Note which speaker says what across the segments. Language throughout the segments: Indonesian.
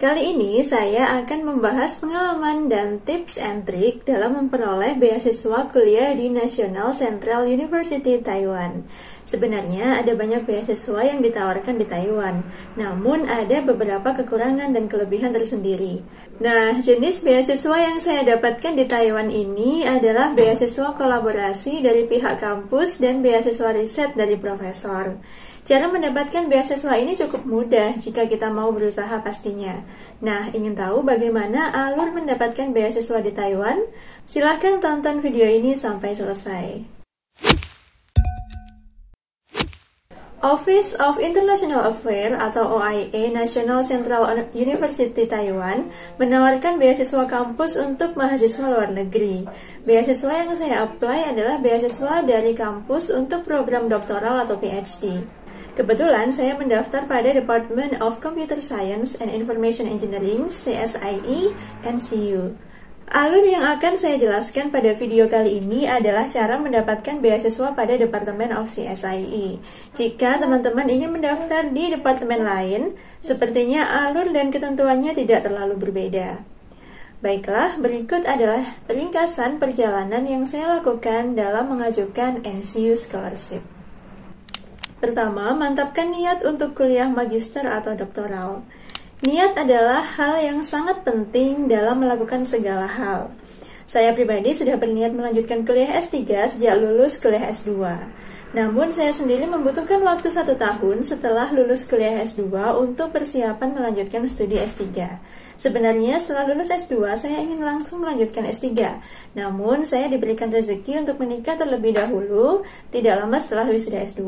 Speaker 1: Kali ini saya akan membahas pengalaman dan tips and trik dalam memperoleh beasiswa kuliah di National Central University Taiwan. Sebenarnya ada banyak beasiswa yang ditawarkan di Taiwan, namun ada beberapa kekurangan dan kelebihan tersendiri. Nah, jenis beasiswa yang saya dapatkan di Taiwan ini adalah beasiswa kolaborasi dari pihak kampus dan beasiswa riset dari profesor. Cara mendapatkan beasiswa ini cukup mudah jika kita mau berusaha pastinya. Nah, ingin tahu bagaimana alur mendapatkan beasiswa di Taiwan? Silahkan tonton video ini sampai selesai. Office of International Affairs atau OIA National Central University Taiwan menawarkan beasiswa kampus untuk mahasiswa luar negeri. Beasiswa yang saya apply adalah beasiswa dari kampus untuk program doktoral atau PhD. Kebetulan saya mendaftar pada Department of Computer Science and Information Engineering (CSIE) NCU. Alur yang akan saya jelaskan pada video kali ini adalah cara mendapatkan beasiswa pada Departemen of CSIE. Jika teman-teman ingin mendaftar di departemen lain, sepertinya alur dan ketentuannya tidak terlalu berbeda. Baiklah, berikut adalah ringkasan perjalanan yang saya lakukan dalam mengajukan NCU Scholarship. Pertama, mantapkan niat untuk kuliah magister atau doktoral. Niat adalah hal yang sangat penting dalam melakukan segala hal. Saya pribadi sudah berniat melanjutkan kuliah S3 sejak lulus kuliah S2. Namun, saya sendiri membutuhkan waktu 1 tahun setelah lulus kuliah S2 untuk persiapan melanjutkan studi S3. Sebenarnya, setelah lulus S2, saya ingin langsung melanjutkan S3. Namun, saya diberikan rezeki untuk menikah terlebih dahulu, tidak lama setelah wisuda S2.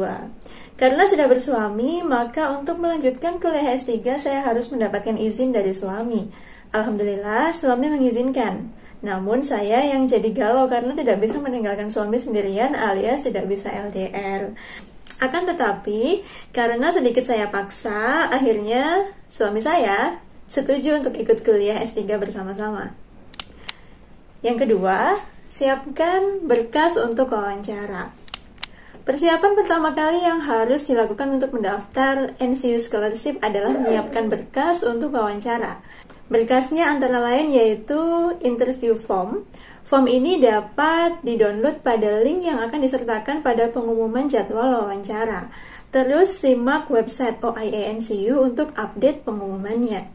Speaker 1: Karena sudah bersuami, maka untuk melanjutkan kuliah S3, saya harus mendapatkan izin dari suami. Alhamdulillah, suami mengizinkan. Namun saya yang jadi galau karena tidak bisa meninggalkan suami sendirian alias tidak bisa LDR. Akan tetapi, karena sedikit saya paksa, akhirnya suami saya setuju untuk ikut kuliah S3 bersama-sama. Yang kedua, siapkan berkas untuk wawancara. Persiapan pertama kali yang harus dilakukan untuk mendaftar NCU Scholarship adalah menyiapkan berkas untuk wawancara. Berkasnya antara lain yaitu interview form. Form ini dapat di-download pada link yang akan disertakan pada pengumuman jadwal wawancara. Terus simak website OIA NCU untuk update pengumumannya.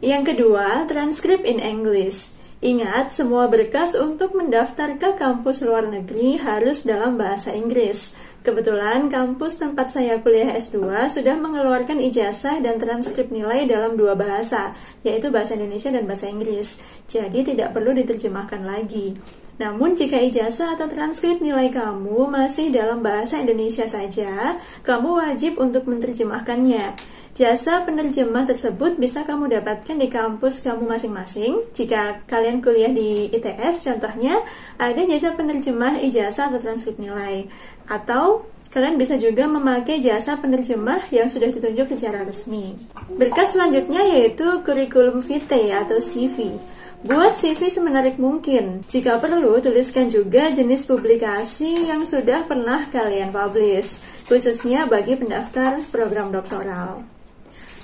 Speaker 1: Yang kedua, transkrip in English. Ingat, semua berkas untuk mendaftar ke kampus luar negeri harus dalam bahasa Inggris. Kebetulan kampus tempat saya kuliah S2 sudah mengeluarkan ijazah dan transkrip nilai dalam 2 bahasa, yaitu bahasa Indonesia dan bahasa Inggris. Jadi tidak perlu diterjemahkan lagi. Namun jika ijazah atau transkrip nilai kamu masih dalam bahasa Indonesia saja, kamu wajib untuk menerjemahkannya. Jasa penerjemah tersebut bisa kamu dapatkan di kampus kamu masing-masing. Jika kalian kuliah di ITS, contohnya ada jasa penerjemah ijazah atau transkrip nilai. Atau kalian bisa juga memakai jasa penerjemah yang sudah ditunjuk secara resmi. Berkas selanjutnya yaitu curriculum vitae atau CV. Buat CV semenarik mungkin. Jika perlu, tuliskan juga jenis publikasi yang sudah pernah kalian publish, khususnya bagi pendaftar program doktoral.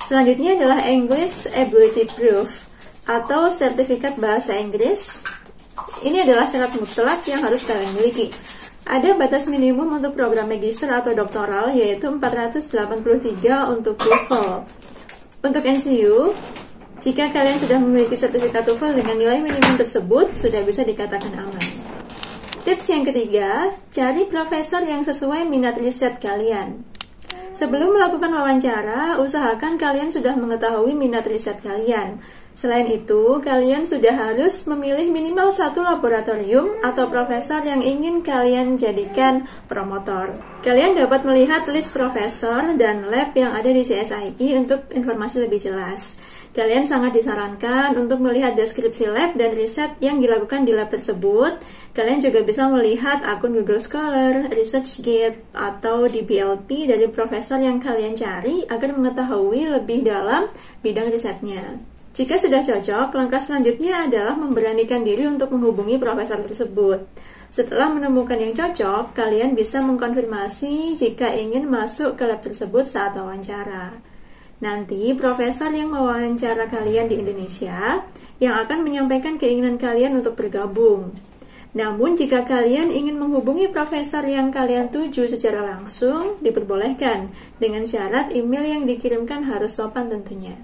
Speaker 1: Selanjutnya adalah English Ability Proof atau sertifikat bahasa Inggris. Ini adalah syarat mutlak yang harus kalian miliki. Ada batas minimum untuk program magister atau doktoral yaitu 483 untuk TOEFL. Untuk NCU, jika kalian sudah memiliki sertifikat TOEFL dengan nilai minimum tersebut, sudah bisa dikatakan aman. Tips yang ketiga, cari profesor yang sesuai minat riset kalian. Sebelum melakukan wawancara, usahakan kalian sudah mengetahui minat riset kalian. Selain itu, kalian sudah harus memilih minimal 1 laboratorium atau profesor yang ingin kalian jadikan promotor. Kalian dapat melihat list profesor dan lab yang ada di CSIE untuk informasi lebih jelas. Kalian sangat disarankan untuk melihat deskripsi lab dan riset yang dilakukan di lab tersebut. Kalian juga bisa melihat akun Google Scholar, ResearchGate, atau DBLP dari profesor yang kalian cari agar mengetahui lebih dalam bidang risetnya. Jika sudah cocok, langkah selanjutnya adalah memberanikan diri untuk menghubungi profesor tersebut. Setelah menemukan yang cocok, kalian bisa mengkonfirmasi jika ingin masuk ke lab tersebut saat wawancara. Nanti profesor yang mewawancara kalian di Indonesia yang akan menyampaikan keinginan kalian untuk bergabung. Namun jika kalian ingin menghubungi profesor yang kalian tuju secara langsung, diperbolehkan dengan syarat email yang dikirimkan harus sopan tentunya.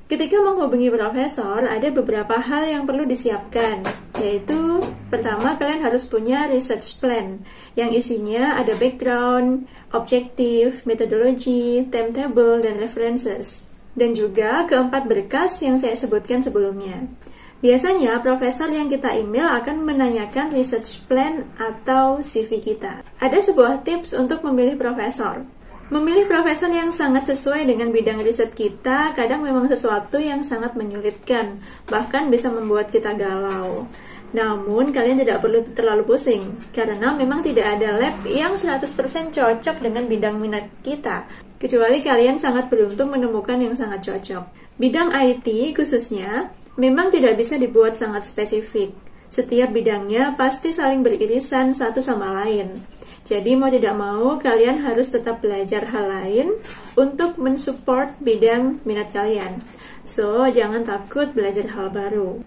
Speaker 1: Ketika menghubungi profesor, ada beberapa hal yang perlu disiapkan, yaitu pertama kalian harus punya research plan yang isinya ada background, objektif, metodologi, timetable, dan references. Dan juga keempat berkas yang saya sebutkan sebelumnya. Biasanya profesor yang kita email akan menanyakan research plan atau CV kita. Ada sebuah tips untuk memilih profesor. Memilih profesor yang sangat sesuai dengan bidang riset kita kadang memang sesuatu yang sangat menyulitkan, bahkan bisa membuat kita galau. Namun kalian tidak perlu terlalu pusing, karena memang tidak ada lab yang 100% cocok dengan bidang minat kita, kecuali kalian sangat beruntung menemukan yang sangat cocok. Bidang IT khususnya memang tidak bisa dibuat sangat spesifik. Setiap bidangnya pasti saling beririsan satu sama lain. Jadi mau tidak mau kalian harus tetap belajar hal lain untuk mensupport bidang minat kalian. So, jangan takut belajar hal baru.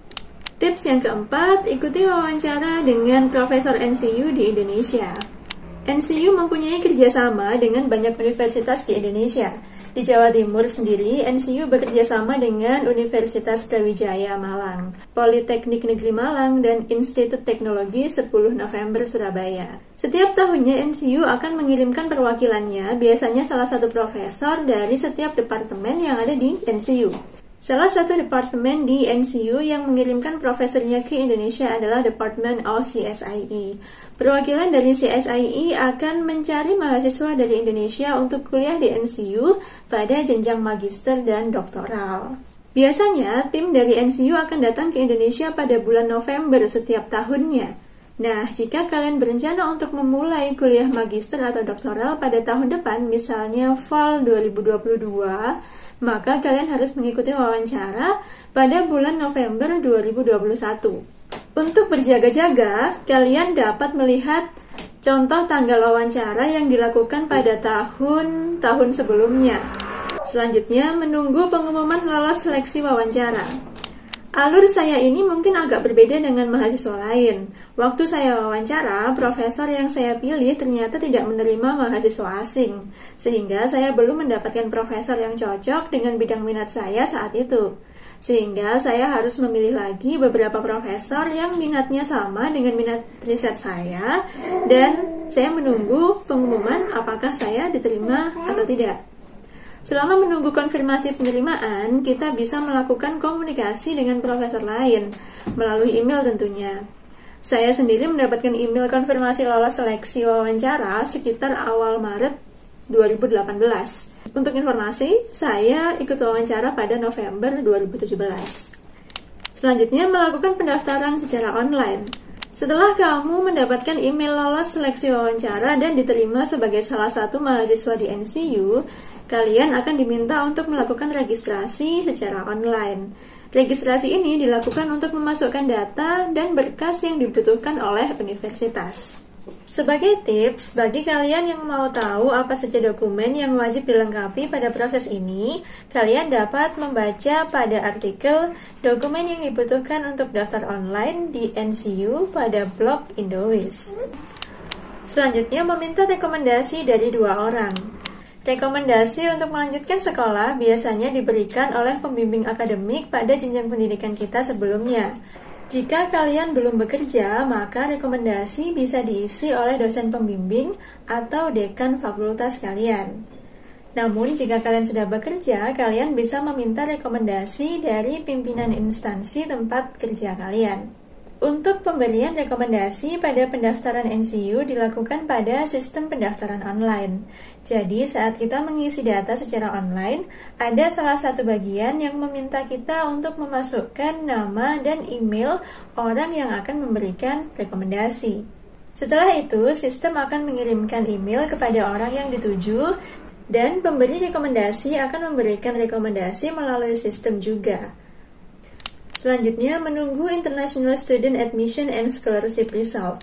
Speaker 1: Tips yang keempat, ikuti wawancara dengan Profesor NCU di Indonesia. NCU mempunyai kerjasama dengan banyak universitas di Indonesia. Di Jawa Timur sendiri, NCU bekerja sama dengan Universitas Brawijaya Malang, Politeknik Negeri Malang, dan Institut Teknologi 10 November Surabaya. Setiap tahunnya NCU akan mengirimkan perwakilannya, biasanya salah satu profesor dari setiap departemen yang ada di NCU. Salah satu departemen di NCU yang mengirimkan profesornya ke Indonesia adalah Department of CSIE. Perwakilan dari CSIE akan mencari mahasiswa dari Indonesia untuk kuliah di NCU pada jenjang magister dan doktoral. Biasanya, tim dari NCU akan datang ke Indonesia pada bulan November setiap tahunnya. Nah, jika kalian berencana untuk memulai kuliah magister atau doktoral pada tahun depan, misalnya fall 2022, maka kalian harus mengikuti wawancara pada bulan November 2021. Untuk berjaga-jaga, kalian dapat melihat contoh tanggal wawancara yang dilakukan pada tahun-tahun sebelumnya. Selanjutnya, menunggu pengumuman lolos seleksi wawancara. Alur saya ini mungkin agak berbeda dengan mahasiswa lain. Waktu saya wawancara, profesor yang saya pilih ternyata tidak menerima mahasiswa asing, sehingga saya belum mendapatkan profesor yang cocok dengan bidang minat saya saat itu. Sehingga saya harus memilih lagi beberapa profesor yang minatnya sama dengan minat riset saya, dan saya menunggu pengumuman apakah saya diterima atau tidak. Selama menunggu konfirmasi penerimaan, kita bisa melakukan komunikasi dengan profesor lain, melalui email tentunya. Saya sendiri mendapatkan email konfirmasi lolos seleksi wawancara sekitar awal Maret 2018. Untuk informasi, saya ikut wawancara pada November 2017. Selanjutnya, melakukan pendaftaran secara online. Setelah kamu mendapatkan email lolos seleksi wawancara dan diterima sebagai salah satu mahasiswa di NCU, kalian akan diminta untuk melakukan registrasi secara online. Registrasi ini dilakukan untuk memasukkan data dan berkas yang dibutuhkan oleh universitas. Sebagai tips, bagi kalian yang mau tahu apa saja dokumen yang wajib dilengkapi pada proses ini, kalian dapat membaca pada artikel dokumen yang dibutuhkan untuk daftar online di NCU pada blog Indowiz. Selanjutnya, meminta rekomendasi dari 2 orang. Rekomendasi untuk melanjutkan sekolah biasanya diberikan oleh pembimbing akademik pada jenjang pendidikan kita sebelumnya. Jika kalian belum bekerja, maka rekomendasi bisa diisi oleh dosen pembimbing atau dekan fakultas kalian. Namun, jika kalian sudah bekerja, kalian bisa meminta rekomendasi dari pimpinan instansi tempat kerja kalian. Untuk pemberian rekomendasi pada pendaftaran NCU dilakukan pada sistem pendaftaran online. Jadi saat kita mengisi data secara online, ada salah satu bagian yang meminta kita untuk memasukkan nama dan email orang yang akan memberikan rekomendasi. Setelah itu, sistem akan mengirimkan email kepada orang yang dituju dan pemberi rekomendasi akan memberikan rekomendasi melalui sistem juga. Selanjutnya, menunggu International Student Admission and Scholarship Result.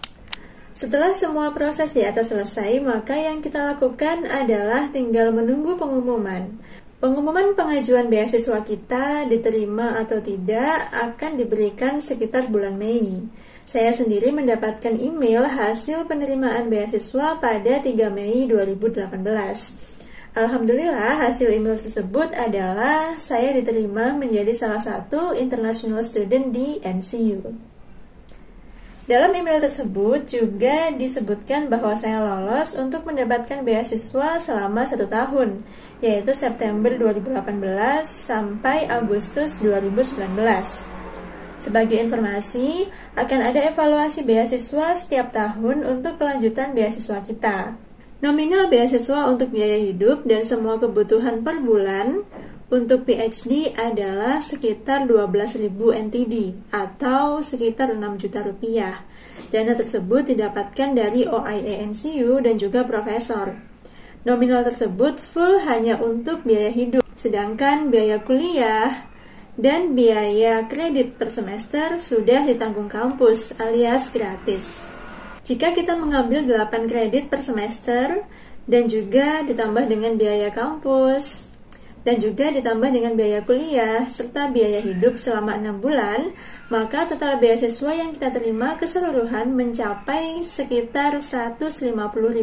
Speaker 1: Setelah semua proses di atas selesai, maka yang kita lakukan adalah tinggal menunggu pengumuman. Pengumuman pengajuan beasiswa kita diterima atau tidak akan diberikan sekitar bulan Mei. Saya sendiri mendapatkan email hasil penerimaan beasiswa pada 3 Mei 2018. Alhamdulillah, hasil email tersebut adalah saya diterima menjadi salah satu international student di NCU. Dalam email tersebut juga disebutkan bahwa saya lolos untuk mendapatkan beasiswa selama 1 tahun, yaitu September 2018 sampai Agustus 2019. Sebagai informasi, akan ada evaluasi beasiswa setiap tahun untuk kelanjutan beasiswa kita. Nominal beasiswa untuk biaya hidup dan semua kebutuhan per bulan untuk PhD adalah sekitar 12.000 NTD atau sekitar 6 juta rupiah. Dana tersebut didapatkan dari OIA NCU dan juga profesor. Nominal tersebut full hanya untuk biaya hidup, sedangkan biaya kuliah dan biaya kredit per semester sudah ditanggung kampus alias gratis. Jika kita mengambil 8 kredit per semester dan juga ditambah dengan biaya kampus dan juga ditambah dengan biaya kuliah serta biaya hidup selama 6 bulan, maka total beasiswa yang kita terima keseluruhan mencapai sekitar 150.000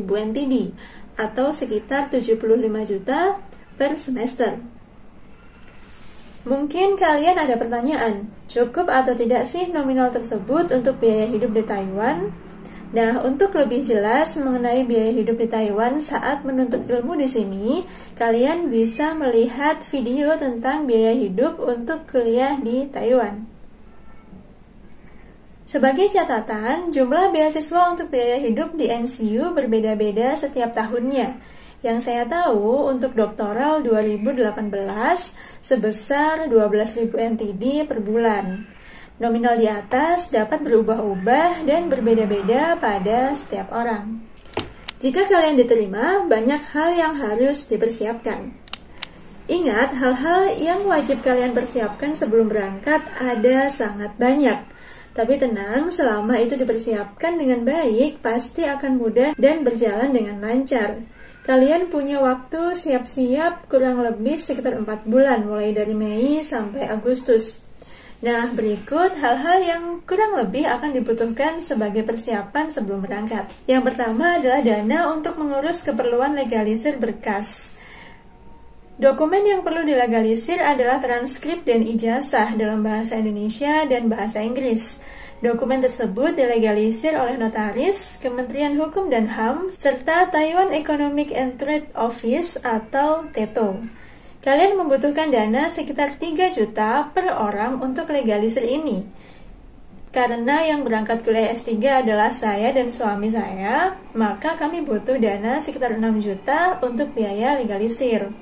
Speaker 1: NTD atau sekitar 75 juta per semester. Mungkin kalian ada pertanyaan, cukup atau tidak sih nominal tersebut untuk biaya hidup di Taiwan? Nah, untuk lebih jelas mengenai biaya hidup di Taiwan saat menuntut ilmu di sini, kalian bisa melihat video tentang biaya hidup untuk kuliah di Taiwan. Sebagai catatan, jumlah beasiswa untuk biaya hidup di NCU berbeda-beda setiap tahunnya. Yang saya tahu, untuk doktoral 2018 sebesar 12.000 NTD per bulan. Nominal di atas dapat berubah-ubah dan berbeda-beda pada setiap orang. Jika kalian diterima, banyak hal yang harus dipersiapkan. Ingat, hal-hal yang wajib kalian persiapkan sebelum berangkat ada sangat banyak. Tapi tenang, selama itu dipersiapkan dengan baik, pasti akan mudah dan berjalan dengan lancar. Kalian punya waktu siap-siap kurang lebih sekitar 4 bulan, mulai dari Mei sampai Agustus. Nah, berikut hal-hal yang kurang lebih akan dibutuhkan sebagai persiapan sebelum berangkat. Yang pertama adalah dana untuk mengurus keperluan legalisir berkas. Dokumen yang perlu dilegalisir adalah transkrip dan ijazah dalam bahasa Indonesia dan bahasa Inggris. Dokumen tersebut dilegalisir oleh notaris, Kementerian Hukum dan HAM, serta Taiwan Economic and Trade Office atau TETO. Kalian membutuhkan dana sekitar 3 juta per orang untuk legalisir ini. Karena yang berangkat kuliah S3 adalah saya dan suami saya, maka kami butuh dana sekitar 6 juta untuk biaya legalisir.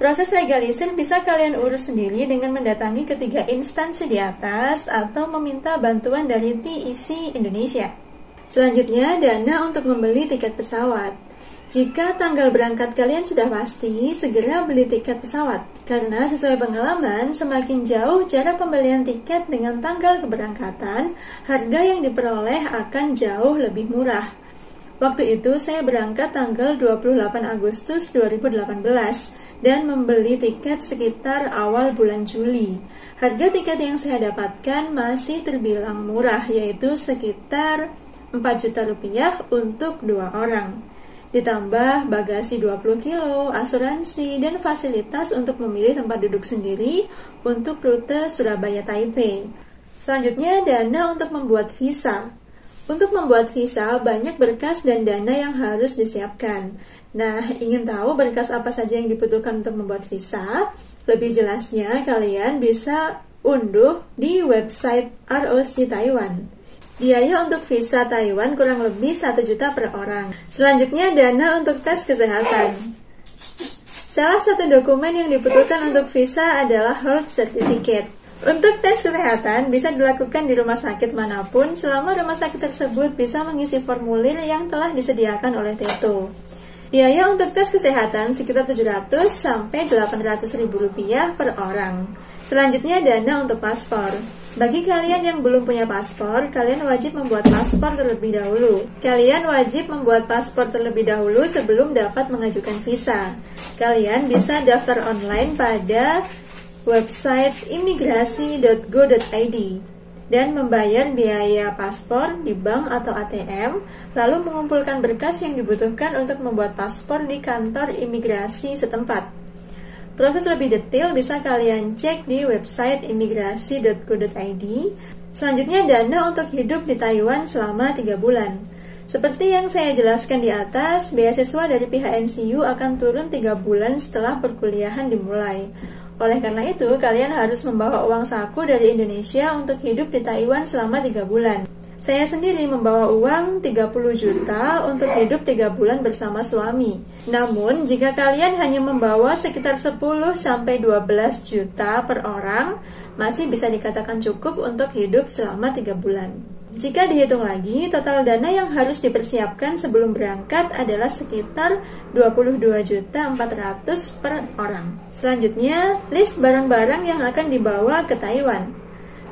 Speaker 1: Proses legalisir bisa kalian urus sendiri dengan mendatangi ketiga instansi di atas atau meminta bantuan dari TEC Indonesia. Selanjutnya, dana untuk membeli tiket pesawat. Jika tanggal berangkat kalian sudah pasti, segera beli tiket pesawat. Karena sesuai pengalaman, semakin jauh jarak pembelian tiket dengan tanggal keberangkatan, harga yang diperoleh akan jauh lebih murah. Waktu itu saya berangkat tanggal 28 Agustus 2018 dan membeli tiket sekitar awal bulan Juli. Harga tiket yang saya dapatkan masih terbilang murah, yaitu sekitar 4 juta rupiah untuk 2 orang. Ditambah bagasi 20 kilo, asuransi, dan fasilitas untuk memilih tempat duduk sendiri untuk rute Surabaya-Taipei. Selanjutnya, dana untuk membuat visa. Untuk membuat visa, banyak berkas dan dana yang harus disiapkan. Nah, ingin tahu berkas apa saja yang dibutuhkan untuk membuat visa? Lebih jelasnya, kalian bisa unduh di website ROC Taiwan. Biaya untuk visa Taiwan kurang lebih 1 juta per orang. Selanjutnya, dana untuk tes kesehatan. Salah satu dokumen yang dibutuhkan untuk visa adalah health certificate. Untuk tes kesehatan bisa dilakukan di rumah sakit manapun selama rumah sakit tersebut bisa mengisi formulir yang telah disediakan oleh TETO. Biaya untuk tes kesehatan sekitar 700 sampai 800 ribu rupiah per orang. Selanjutnya, dana untuk paspor. Bagi kalian yang belum punya paspor, kalian wajib membuat paspor terlebih dahulu. Kalian wajib membuat paspor terlebih dahulu sebelum dapat mengajukan visa. Kalian bisa daftar online pada website imigrasi.go.id dan membayar biaya paspor di bank atau ATM, lalu mengumpulkan berkas yang dibutuhkan untuk membuat paspor di kantor imigrasi setempat. Proses lebih detail bisa kalian cek di website imigrasi.go.id. Selanjutnya, dana untuk hidup di Taiwan selama 3 bulan. Seperti yang saya jelaskan di atas, beasiswa dari pihak NCU akan turun 3 bulan setelah perkuliahan dimulai. Oleh karena itu, kalian harus membawa uang saku dari Indonesia untuk hidup di Taiwan selama 3 bulan. Saya sendiri membawa uang 30 juta untuk hidup 3 bulan bersama suami. Namun, jika kalian hanya membawa sekitar 10-12 juta per orang, masih bisa dikatakan cukup untuk hidup selama 3 bulan. Jika dihitung lagi, total dana yang harus dipersiapkan sebelum berangkat adalah sekitar 22.400.000 per orang. Selanjutnya, list barang-barang yang akan dibawa ke Taiwan.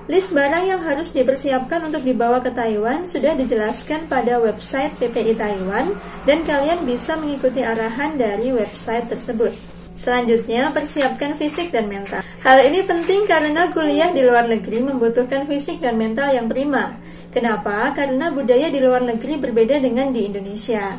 Speaker 1: List barang yang harus dipersiapkan untuk dibawa ke Taiwan sudah dijelaskan pada website PPI Taiwan dan kalian bisa mengikuti arahan dari website tersebut. Selanjutnya, persiapkan fisik dan mental. Hal ini penting karena kuliah di luar negeri membutuhkan fisik dan mental yang prima. Kenapa? Karena budaya di luar negeri berbeda dengan di Indonesia.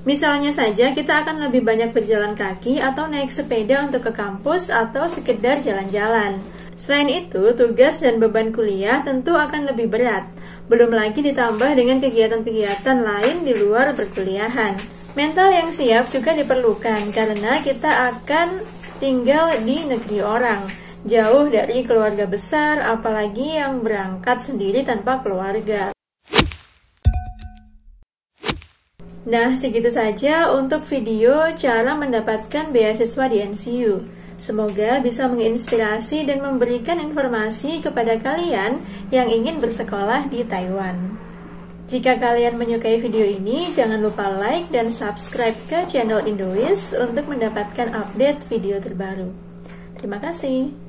Speaker 1: Misalnya saja, kita akan lebih banyak berjalan kaki atau naik sepeda untuk ke kampus atau sekedar jalan-jalan. Selain itu, tugas dan beban kuliah tentu akan lebih berat. Belum lagi ditambah dengan kegiatan-kegiatan lain di luar perkuliahan. Mental yang siap juga diperlukan karena kita akan tinggal di negeri orang, jauh dari keluarga besar, apalagi yang berangkat sendiri tanpa keluarga. Nah, segitu saja untuk video cara mendapatkan beasiswa di NCU. Semoga bisa menginspirasi dan memberikan informasi kepada kalian yang ingin bersekolah di Taiwan. Jika kalian menyukai video ini, jangan lupa like dan subscribe ke channel Indowish untuk mendapatkan update video terbaru. Terima kasih.